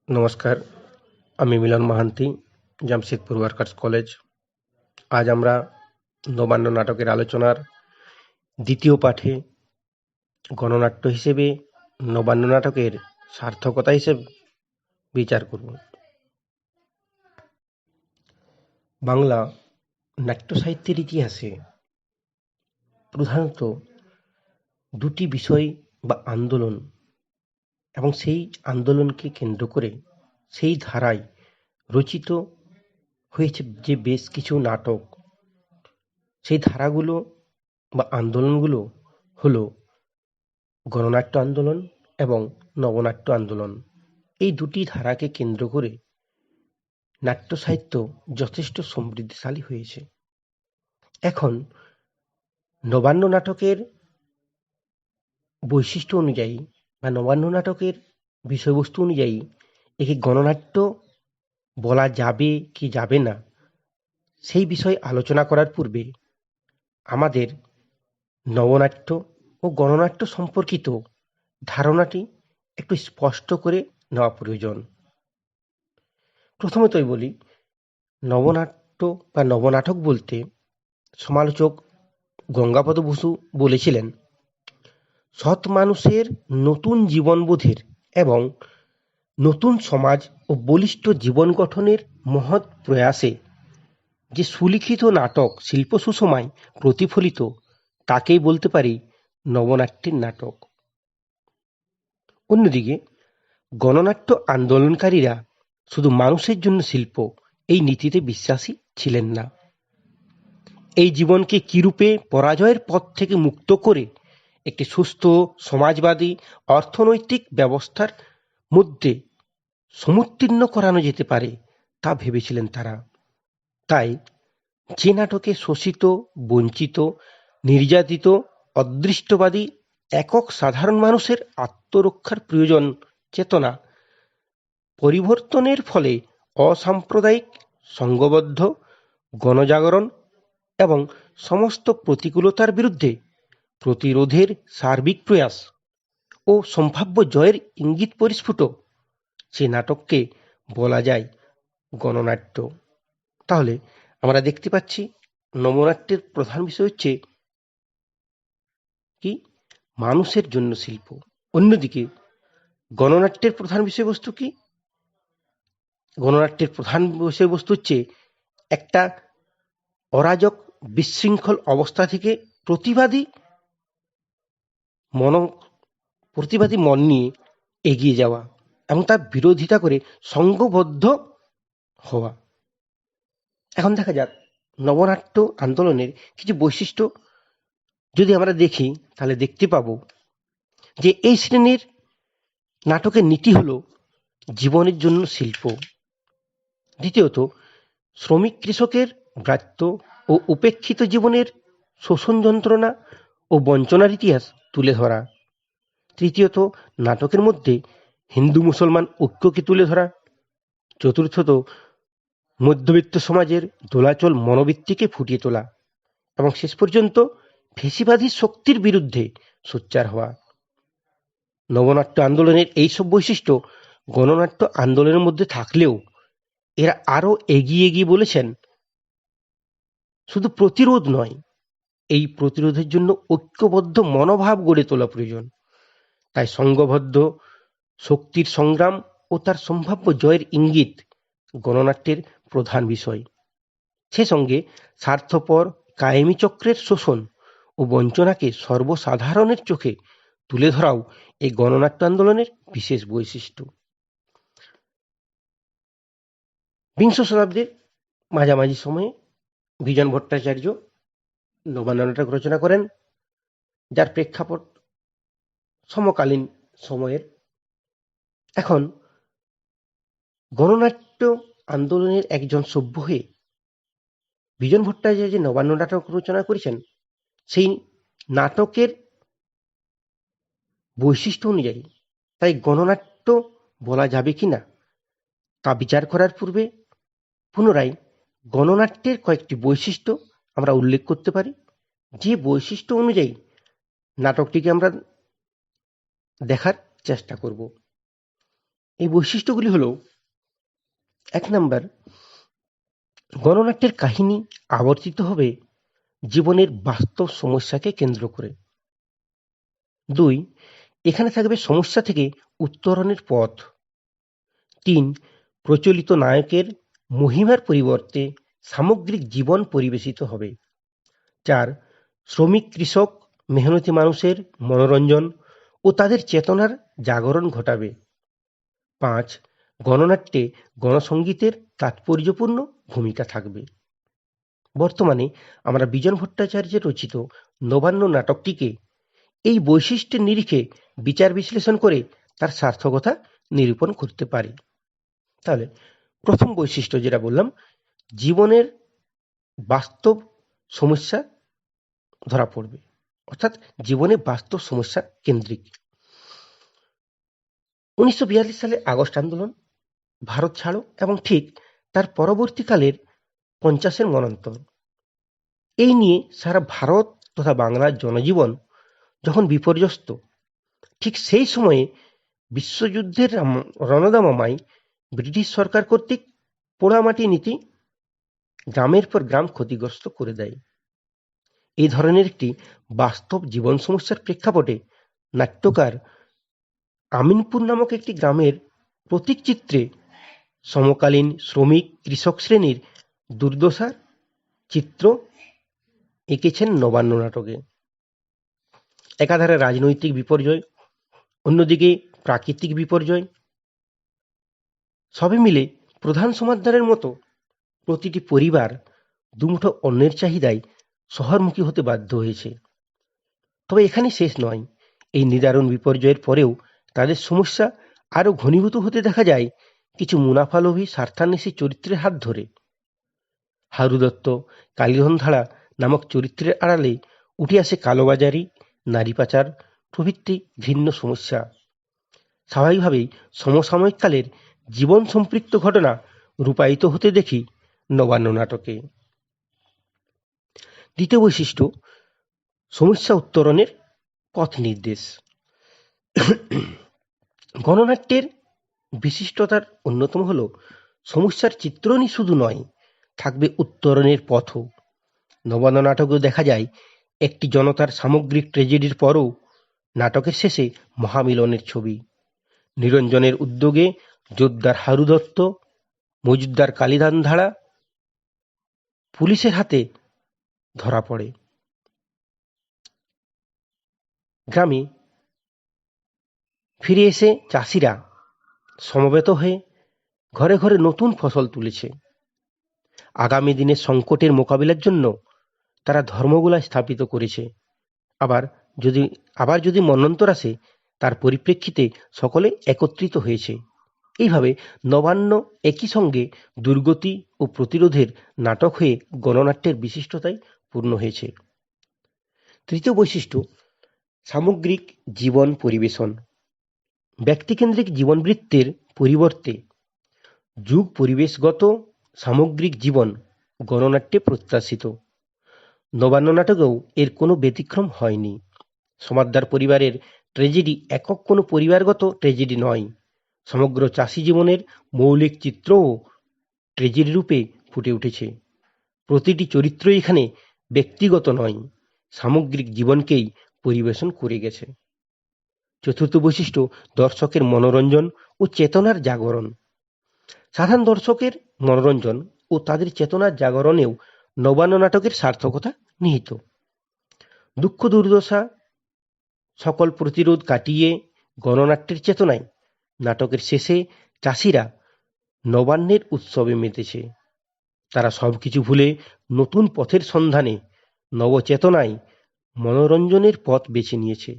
নমস্কার, আমি মিলন Mahanti, Jamshedpur workers college. আজ আমরা নবান্ন নাটকের আলোচনার দ্বিতীয় পাঠে গণনাট্য হিসেবে নবান্ন নাটকের সার্থকতা হিসেবে বিচার করব। বাংলা নাট্য সাহিত্যের ইতিহাসে প্রধানত দুটি বিষয় বা আন্দোলন এবং সেই আন্দোলনকে কেন্দ্র করে সেই ধারায় রচিত হয়েছে যে বেশ কিছু নাটক, সেই ধারাগুলো বা আন্দোলনগুলো হলো গণনাট্য আন্দোলন এবং নবনাট্য আন্দোলন। এই দুটি ধারাকে কেন্দ্র করে নাট্য সাহিত্য যথেষ্ট সমৃদ্ধশালী হয়েছে। এখন নবান্ন নাটকের বৈশিষ্ট্য অনুযায়ী বা নবান্ন নাটকের বিষয়বস্তু অনুযায়ী একে গণনাট্য বলা যাবে কি যাবে না, সেই বিষয়ে আলোচনা করার পূর্বে আমাদের নবনাট্য ও গণনাট্য সম্পর্কিত ধারণাটি একটু স্পষ্ট করে নেওয়া প্রয়োজন। প্রথমতই বলি, নবনাট্য বা নবনাটক বলতে সমালোচক গঙ্গাপদ বসু বলেছিলেন, সৎ মানুষের নতুন জীবনবোধের এবং নতুন সমাজ ও বলিষ্ঠ জীবন গঠনের মহৎ প্রয়াসে যে সুলিখিত নাটক শিল্প সুষমায় প্রতিফলিত, তাকেই বলতে পারি নবনাট্যের নাটক। অন্যদিকে গণনাট্য আন্দোলনকারীরা শুধু মানুষের জন্য শিল্প এই নীতিতে বিশ্বাসী ছিলেন না। এই জীবনকে কিরূপে পরাজয়ের পথ থেকে মুক্ত করে একটি সুস্থ সমাজবাদী অর্থনৈতিক ব্যবস্থার মধ্যে সমুত্তীর্ণ করানো যেতে পারে তা ভেবেছিলেন তারা। তাই যে নাটকে শোষিত, বঞ্চিত, নির্যাতিত, অদৃষ্টবাদী একক সাধারণ মানুষের আত্মরক্ষার প্রয়োজন চেতনা পরিবর্তনের ফলে অসাম্প্রদায়িক, সংঘবদ্ধ, গণজাগরণ এবং সমস্ত প্রতিকূলতার বিরুদ্ধে প্রতিরোধের সার্বিক প্রয়াস ও সম্ভাব্য জয়ের ইঙ্গিত পরিস্ফুট, সে নাটককে বলা যায় গণনাট্য। তাহলে আমরা দেখতে পাচ্ছি নবনাট্যের প্রধান বিষয় হচ্ছে কি, মানুষের জন্য শিল্প। অন্যদিকে গণনাট্যের প্রধান বিষয়বস্তু কি? গণনাট্যের প্রধান বিষয়বস্তু হচ্ছে একটা অরাজক বিশৃঙ্খল অবস্থা থেকে প্রতিবাদী মন নিয়ে এগিয়ে যাওয়া এবং তার বিরোধিতা করে সংঘবদ্ধ হওয়া। এখন দেখা যাক নবনাট্য আন্দোলনের কিছু বৈশিষ্ট্য যদি আমরা দেখি, তাহলে দেখতে পাবো যে এই শ্রেণীর নাটকের নীতি হলো জীবনের জন্য শিল্প। দ্বিতীয়ত, শ্রমিক কৃষকের ব্রাত্য ও উপেক্ষিত জীবনের শোষণ যন্ত্রণা ও বঞ্চনার ইতিহাস তুলে ধরা। তৃতীয়ত, নাটকের মধ্যে হিন্দু মুসলমান ঐক্যকে তুলে ধরা। চতুর্থত, মধ্যবিত্ত সমাজের দোলাচল মনোবৃত্তিকে ফুটিয়ে তোলা। এবং শেষ পর্যন্ত ফ্যাসিবাদী শক্তির বিরুদ্ধে সোচ্চার হওয়া। নবনাট্য আন্দোলনের এইসব বৈশিষ্ট্য গণনাট্য আন্দোলনের মধ্যে থাকলেও এরা আরো এগিয়ে গিয়ে বলেছেন, শুধু প্রতিরোধ নয়, এই প্রতিরোধের জন্য ঐক্যবদ্ধ মনোভাব গড়ে তোলা প্রয়োজন। তাই সংঘবদ্ধ শক্তির সংগ্রাম ও তার সম্ভাব্য জয়ের ইঙ্গিত গণনাট্যের প্রধান বিষয়। সে সঙ্গে স্বার্থপর কায়েমি চক্রের শোষণ ও বঞ্চনাকে সর্বসাধারণের চোখে তুলে ধরাও এই গণনাট্য আন্দোলনের বিশেষ বৈশিষ্ট্য। বিংশ শতাব্দীর মাঝামাঝি সময়ে বিজন ভট্টাচার্য নবান্ন নাটক রচনা করেন, যার প্রেক্ষাপট সমকালীন সময়ের। এখন গণনাট্য আন্দোলনের একজন সভ্য হয়ে বিজন ভট্টাচার্য যে নবান্ন নাটক রচনা করেছেন, সেই নাটকের বৈশিষ্ট্য অনুযায়ী তাই গণনাট্য বলা যাবে কিনা তা বিচার করার পূর্বে পুনরায় গণনাট্যের কয়েকটি বৈশিষ্ট্য আমরা উল্লেখ করতে পারি, যে বৈশিষ্ট্য অনুযায়ী নাটকটিকে আমরা দেখার চেষ্টা করব। এই বৈশিষ্ট্যগুলি হলো: ১ নাম্বার, গণনাট্যের কাহিনী আবর্তিত হবে জীবনের বাস্তব সমস্যাকে কেন্দ্র করে। ২, এখানে থাকবে সমস্যা থেকে উত্তরণের পথ। ৩, প্রচলিত নায়কের মহিমার পরিবর্তে সামগ্রিক জীবন পরিবেশিত হবে। ৪, শ্রমিক, কৃষক, মেহনতি মানুষের মনোরঞ্জন ও তাদের চেতনার জাগরণ ঘটাবে। ৫, গণনাট্যে গণসঙ্গীতের তাৎপর্যপূর্ণ ভূমিকা থাকবে। বর্তমানে আমরা বিজন ভট্টাচার্যের রচিত নবান্ন নাটকটিকে এই বৈশিষ্ট্যের নিরিখে বিচার বিশ্লেষণ করে তার সার্থকতা নিরূপণ করতে পারি। তাহলে প্রথম বৈশিষ্ট্য যেটা বললাম, জীবনের বাস্তব সমস্যা ধরা পড়বে, অর্থাৎ জীবনে বাস্তব সমস্যা কেন্দ্রিক। ১৯৪২ সালে আগস্ট আন্দোলন, ভারত ছাড়ো এবং ঠিক তার পরবর্তীকালের ৫০-এর মন্বন্তর, এই নিয়ে সারা ভারত তথা বাংলার জনজীবন যখন বিপর্যস্ত, ঠিক সেই সময়ে বিশ্বযুদ্ধের রণদামামায় ব্রিটিশ সরকার কর্তৃক পোড়ামাটি নীতি গ্রামের পর গ্রাম ক্ষতিগ্রস্ত করে দেয়। এই ধরনের একটি বাস্তব জীবন সমস্যার প্রেক্ষাপটে নাট্যকার আমিনপুর নামক একটি গ্রামের প্রতীকচিত্রে সমকালীন শ্রমিক কৃষক শ্রেণীর দুর্দশার চিত্র এঁকেছেন নবান্ন নাটকে। একাধারে রাজনৈতিক বিপর্যয়, অন্যদিকে প্রাকৃতিক বিপর্যয়, সবে মিলে প্রধান সমাদদারের মতো প্রতিটি পরিবার দুমুঠো অন্নের চাহিদায় শহরমুখী হতে বাধ্য হয়েছে। তবে এখানে শেষ নয়। এই নিদারুণ বিপর্যয়ের পরেও তাদের সমস্যা আরও ঘনীভূত হতে দেখা যায় কিছু মুনাফালোভী স্বার্থান্বেষী চরিত্রের হাত ধরে। হারু দত্ত, কালীধন ধাড়া নামক চরিত্রের আড়ালে উঠে আসে কালোবাজারি, নারী পাচার প্রভৃতি ভিন্ন সমস্যা। স্বাভাবিকভাবেই সমসাময়িক কালের জীবন সম্পৃক্ত ঘটনা রূপায়িত হতে দেখি নবান্ন নাটকে। দ্বিতীয় বৈশিষ্ট্য, সমস্যা উত্তরণের পথ নির্দেশ। গণনাট্যের বিশিষ্টতার অন্যতম হল সমস্যার চিত্রণই শুধু নয়, থাকবে উত্তরণের পথও। নবান্ন নাটকেও দেখা যায় একটি জনতার সামগ্রিক ট্র্যাজেডির পরও নাটকের শেষে মহামিলনের ছবি। নিরঞ্জনের উদ্যোগে জোরদার হারু দত্ত, মজুমদার কালীধন ধাড়া পুলিশের হাতে ধরা পড়ে। গ্রামে ফিরে এসে চাষিরা সমবেত হয়ে ঘরে ঘরে নতুন ফসল তুলেছে। আগামী দিনের সংকটের মোকাবিলার জন্য তারা ধর্মগুলা স্থাপিত করেছে। আবার যদি মন্বন্তর আসে, তার পরিপ্রেক্ষিতে সকলে একত্রিত হয়েছে। এইভাবে নবান্ন একই সঙ্গে দুর্গতি ও প্রতিরোধের নাটক হয়ে গণনাট্যের বিশিষ্টতায় পূর্ণ হয়েছে। তৃতীয় বৈশিষ্ট্য, সামগ্রিক জীবন পরিবেশন। ব্যক্তিকেন্দ্রিক জীবনবৃত্তের পরিবর্তে যুগ পরিবেশগত সামগ্রিক জীবন গণনাট্যে প্রত্যাশিত। নবান্ন নাটকেও এর কোনো ব্যতিক্রম হয়নি। সমাদদার পরিবারের ট্র্যাজেডি একক কোনো পরিবারগত ট্র্যাজেডি নয়, সমগ্র চাষী জীবনের মৌলিক চিত্রও ট্র্যাজেডি রূপে ফুটে উঠেছে। প্রতিটি চরিত্রই এখানে ব্যক্তিগত নয়, সামগ্রিক জীবনকেই পরিবেশন করে গেছে। চতুর্থ বৈশিষ্ট্য, দর্শকের মনোরঞ্জন ও চেতনার জাগরণ। সাধারণ দর্শকের মনোরঞ্জন ও তাদের চেতনার জাগরণেও নবান্ন নাটকের সার্থকতা নিহিত। দুঃখ দুর্দশা সকল প্রতিরোধ কাটিয়ে গণনাট্যের চেতনায় নাটকের শেষে চাষিরা নবান্নের উৎসবে মেতেছে। তারা সবকিছু ভুলে নতুন পথের সন্ধানে নবচেতনায় মনোরঞ্জনের পথ বেছে নিয়েছে।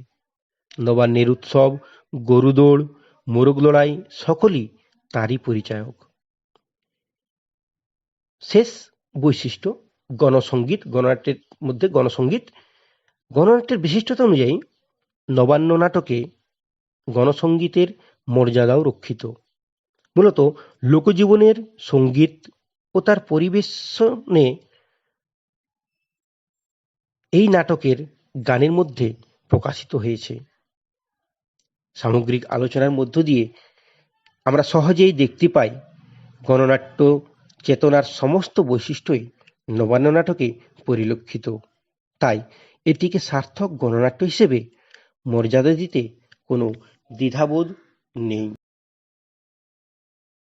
নবান্নের উৎসব, গরুদৌড়, মোরগ লড়াই সকলই তারই পরিচায়ক। শেষ বৈশিষ্ট্য, গণসঙ্গীত। গণনাট্যের মধ্যে গণসঙ্গীত। গণনাট্যের বিশিষ্টতা অনুযায়ী নবান্ন নাটকে গণসঙ্গীতের মর্যাদাও রক্ষিত। মূলত লোকজীবনের সঙ্গীত ও তার পরিবেশনে এই নাটকের গানের মধ্যে প্রকাশিত হয়েছে। সামগ্রিক আলোচনার মধ্য দিয়ে আমরা সহজেই দেখতে পাই গণনাট্য চেতনার সমস্ত বৈশিষ্ট্যই নবান্ন নাটকে পরিলক্ষিত। তাই এটিকে সার্থক গণনাট্য হিসেবে মর্যাদা দিতে কোনো দ্বিধাবোধ নেই।